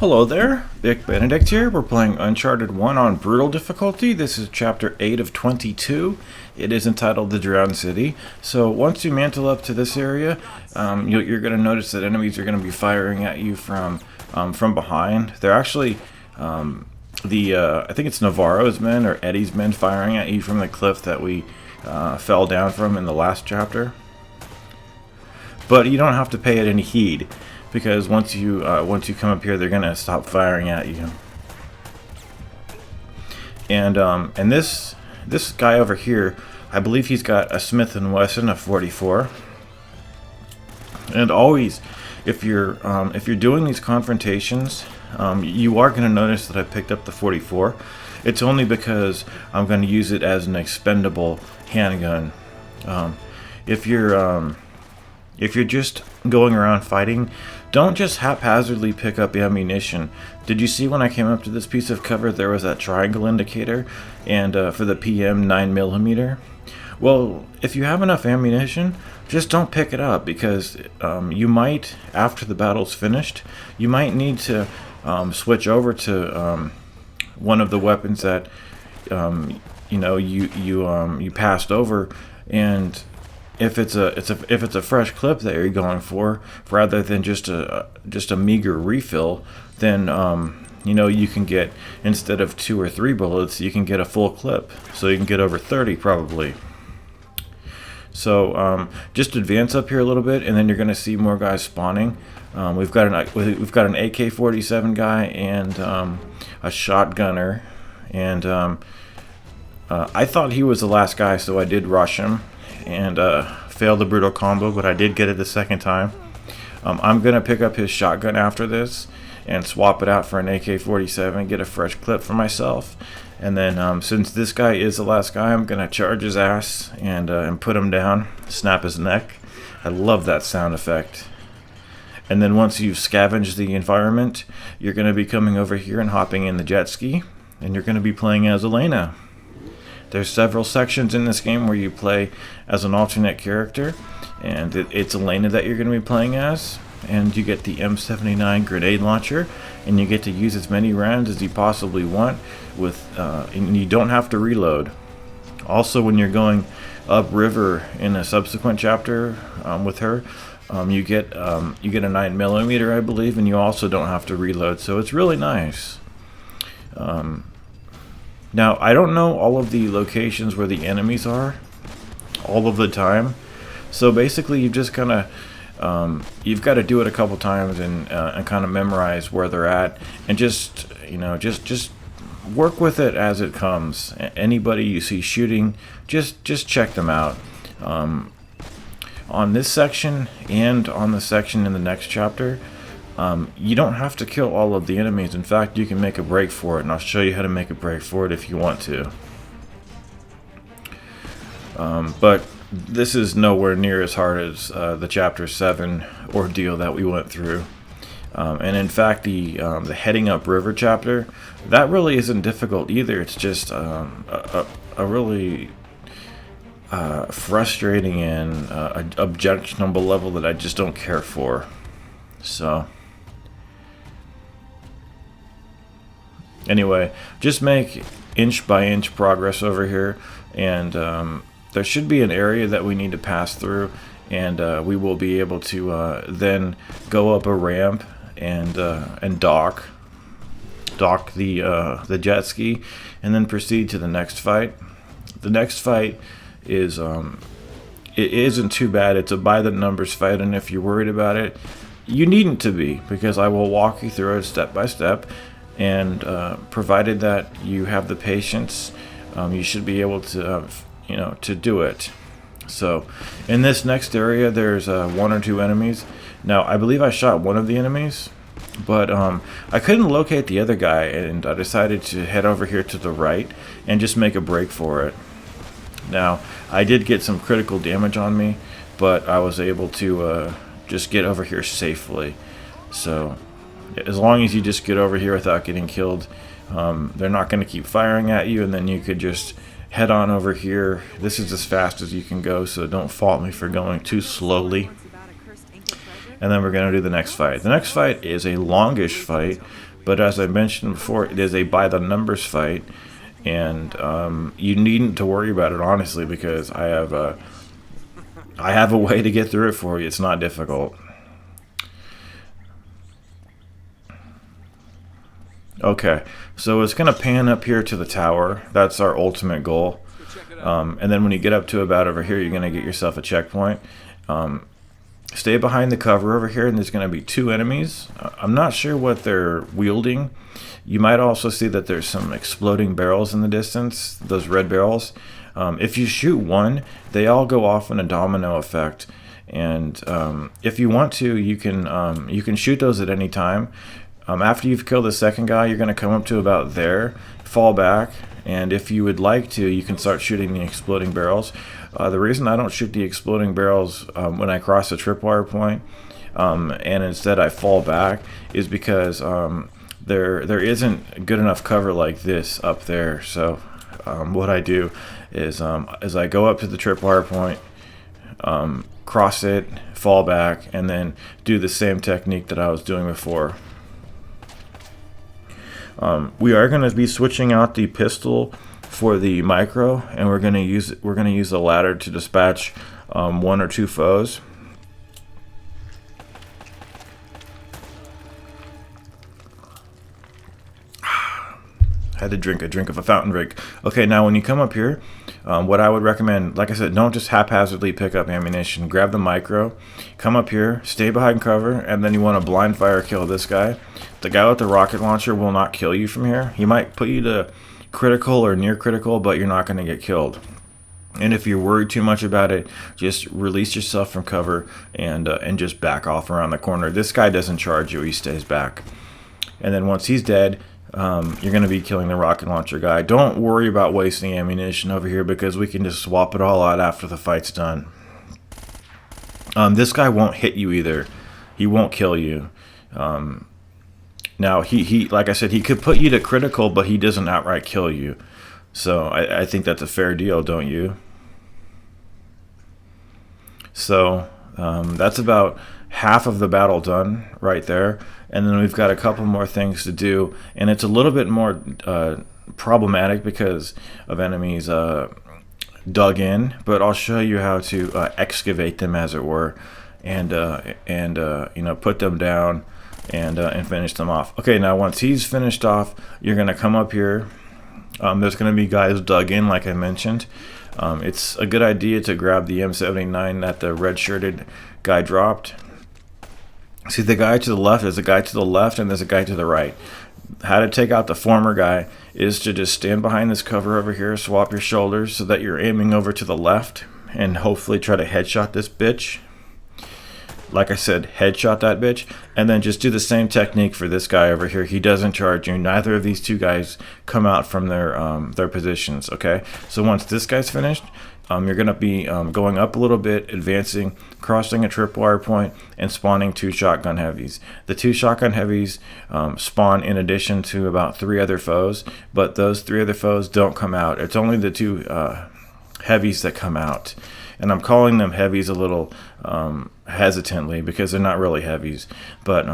Hello there, Vic Benedict here. We're playing Uncharted 1 on Brutal difficulty. This is Chapter 8 of 22. It is entitled The Drowned City. So once you mantle up to this area, you're going to notice that enemies are going to be firing at you from behind. They're actually, I think it's Navarro's men or Eddie's men firing at you from the cliff that we fell down from in the last chapter. But you don't have to pay it any heed, because once you come up here, they're gonna stop firing at you. And this guy over here, I believe he's got a Smith & Wesson, a 44. And always, if you're doing these confrontations, you are gonna notice that I picked up the 44. It's only because I'm gonna use it as an expendable handgun. If you're just going around fighting, don't just haphazardly pick up ammunition. Did you see when I came up to this piece of cover, there was that triangle indicator, and for the PM 9mm? Well, if you have enough ammunition, just don't pick it up, because you might, after the battle's finished, you might need to switch over to one of the weapons that you passed over, and if it's a fresh clip that you're going for, rather than just a meager refill, then you can get, instead of 2 or 3 bullets, you can get a full clip, so you can get over 30 probably. So just advance up here a little bit, and then you're going to see more guys spawning. We've got an AK-47 guy and a shotgunner, and I thought he was the last guy, so I did rush him and failed the brutal combo, but I did get it the second time. I'm gonna pick up his shotgun after this and swap it out for an AK-47, get a fresh clip for myself, and then since this guy is the last guy, I'm gonna charge his ass and put him down, snap his neck. I love that sound effect. And then once you've scavenged the environment, you're gonna be coming over here and hopping in the jet ski, and you're gonna be playing as Elena. There's several sections in this game where you play as an alternate character, and it's Elena that you're going to be playing as, and you get the M79 grenade launcher, and you get to use as many rounds as you possibly want, and you don't have to reload. Also, when you're going upriver in a subsequent chapter with her, you get a 9mm, I believe, and you also don't have to reload, so it's really nice. Now, I don't know all of the locations where the enemies are all of the time, so basically you've just kind of you've got to do it a couple times and kind of memorize where they're at, and just work with it as it comes. Anybody you see shooting, just check them out. On this section and on the section in the next chapter, you don't have to kill all of the enemies. In fact, you can make a break for it, and I'll show you how to make a break for it if you want to. But this is nowhere near as hard as the Chapter 7 ordeal that we went through. And in fact, the heading up river chapter, that really isn't difficult either. It's just a really frustrating and objectionable level that I just don't care for. So anyway, just make inch by inch progress over here, and there should be an area that we need to pass through, and we will be able to then go up a ramp and dock the jet ski, and then proceed to the next fight. The next fight is it isn't too bad. It's a by the numbers fight, and if you're worried about it, you needn't to be, because I will walk you through it step by step, and provided that you have the patience, you should be able to to do it. So in this next area, there's 1 or 2 enemies. Now, I believe I shot one of the enemies, but I couldn't locate the other guy, and I decided to head over here to the right and just make a break for it. Now, I did get some critical damage on me, but I was able to just get over here safely. So as long as you just get over here without getting killed, they're not going to keep firing at you, and then you could just head on over here. This is as fast as you can go, so don't fault me for going too slowly. And then we're going to do the next fight. The next fight is a longish fight But as I mentioned before, it is a by the numbers fight, and you needn't to worry about it, honestly, because I have a way to get through it for you. It's not difficult. Okay, so it's gonna pan up here to the tower. That's our ultimate goal. And then when you get up to about over here, you're gonna get yourself a checkpoint. Stay behind the cover over here, and there's going to be 2 enemies. I'm not sure what they're wielding. You might also see that there's some exploding barrels in the distance, those red barrels. If you shoot one, they all go off in a domino effect. And if you want to, you can shoot those at any time. After you've killed the second guy, you're going to come up to about there, fall back, and if you would like to, you can start shooting the exploding barrels. The reason I don't shoot the exploding barrels when I cross the tripwire point, and instead I fall back, is because there isn't good enough cover like this up there. So what I do is I go up to the tripwire point, cross it, fall back, and then do the same technique that I was doing before. We are going to be switching out the pistol for the micro, and we're going to use the ladder to dispatch 1 or 2 foes. Had to drink a drink of a fountain drink. Okay, now when you come up here, what I would recommend, like I said, don't just haphazardly pick up ammunition. Grab the micro, come up here, stay behind cover, and then you want to blind fire kill this guy. The guy with the rocket launcher will not kill you from here. He might put you to critical or near critical, but you're not going to get killed. And if you're worried too much about it, just release yourself from cover and just back off around the corner. This guy doesn't charge you, he stays back. And then once he's dead, you're going to be killing the rocket launcher guy. Don't worry about wasting ammunition over here, because we can just swap it all out after the fight's done. This guy won't hit you either. He won't kill you. Now, he like I said, he could put you to critical, but he doesn't outright kill you. So I think that's a fair deal, don't you? So that's about half of the battle done right there. And then we've got a couple more things to do. And it's a little bit more problematic because of enemies dug in. But I'll show you how to excavate them, as it were. And you know, put them down and finish them off. Okay, now once he's finished off, you're going to come up here. There's going to be guys dug in, like I mentioned. It's a good idea to grab the M79 that the red-shirted guy dropped. See, the guy to the left, there's a guy to the left, and there's a guy to the right. How to take out the former guy is to just stand behind this cover over here, swap your shoulders so that you're aiming over to the left, and hopefully try to headshot this bitch. Like I said, headshot that bitch, and then just do the same technique for this guy over here. He doesn't charge you. Neither of these two guys come out from their positions, okay? So once this guy's finished, you're going to be going up a little bit, advancing, crossing a tripwire point, and spawning 2 shotgun heavies. The 2 shotgun heavies spawn in addition to about 3 other foes, but those 3 other foes don't come out. It's only the 2 heavies that come out. And I'm calling them heavies a little hesitantly because they're not really heavies. But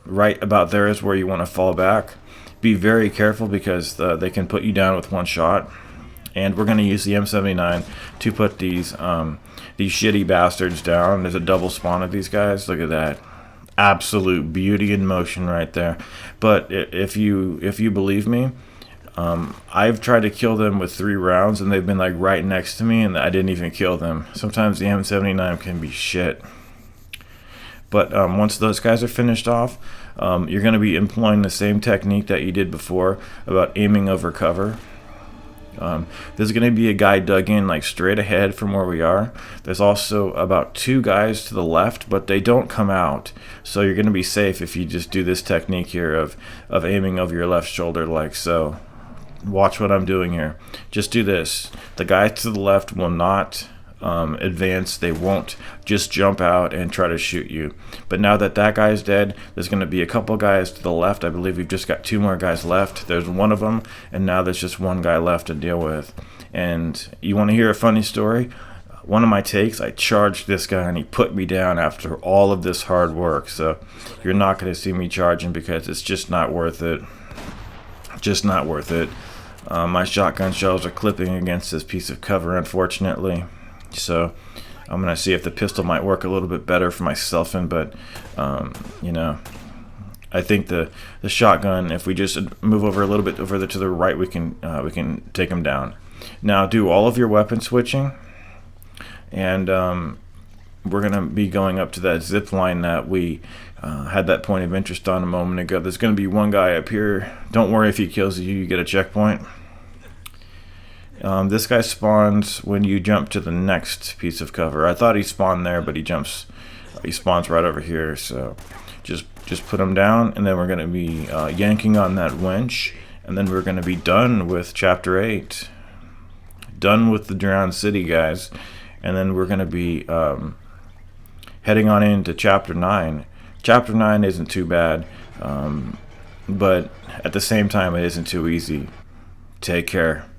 right about there is where you want to fall back. Be very careful because they can put you down with 1 shot. And we're going to use the M79 to put these shitty bastards down. There's a double spawn of these guys. Look at that. Absolute beauty in motion right there. But if you believe me, I've tried to kill them with 3 rounds, and they've been like right next to me, and I didn't even kill them. Sometimes the M79 can be shit. But once those guys are finished off, you're going to be employing the same technique that you did before about aiming over cover. There's going to be a guy dug in like straight ahead from where we are. There's also about 2 guys to the left, but they don't come out. So you're going to be safe if you just do this technique here of aiming over your left shoulder like so. Watch what I'm doing here. Just do this. The guys to the left will not advance. They won't just jump out and try to shoot you. But now that that guy's dead, there's going to be a couple guys to the left. I believe we've just got 2 more guys left. There's 1 of them, and now there's just 1 guy left to deal with. And you want to hear a funny story? one of my takes, I charged this guy and he put me down after all of this hard work. So you're not going to see me charging because it's just not worth it. Just not worth it. My shotgun shells are clipping against this piece of cover, unfortunately. So I'm going to see if the pistol might work a little bit better for myself, but you know, I think the shotgun, if we just move over a little bit further to the right, we can take him down. Now do all of your weapon switching, and we're going to be going up to that zip line that we had that point of interest on a moment ago. There's going to be one guy up here. Don't worry if he kills you, you get a checkpoint. This guy spawns when you jump to the next piece of cover. I thought he spawned there, but he spawns right over here. So just put him down, and then we're going to be yanking on that winch, and then we're going to be done with Chapter 8. Done with the Drowned City, guys. And then we're going to be heading on into Chapter 9. Chapter 9 isn't too bad, but at the same time, it isn't too easy. Take care.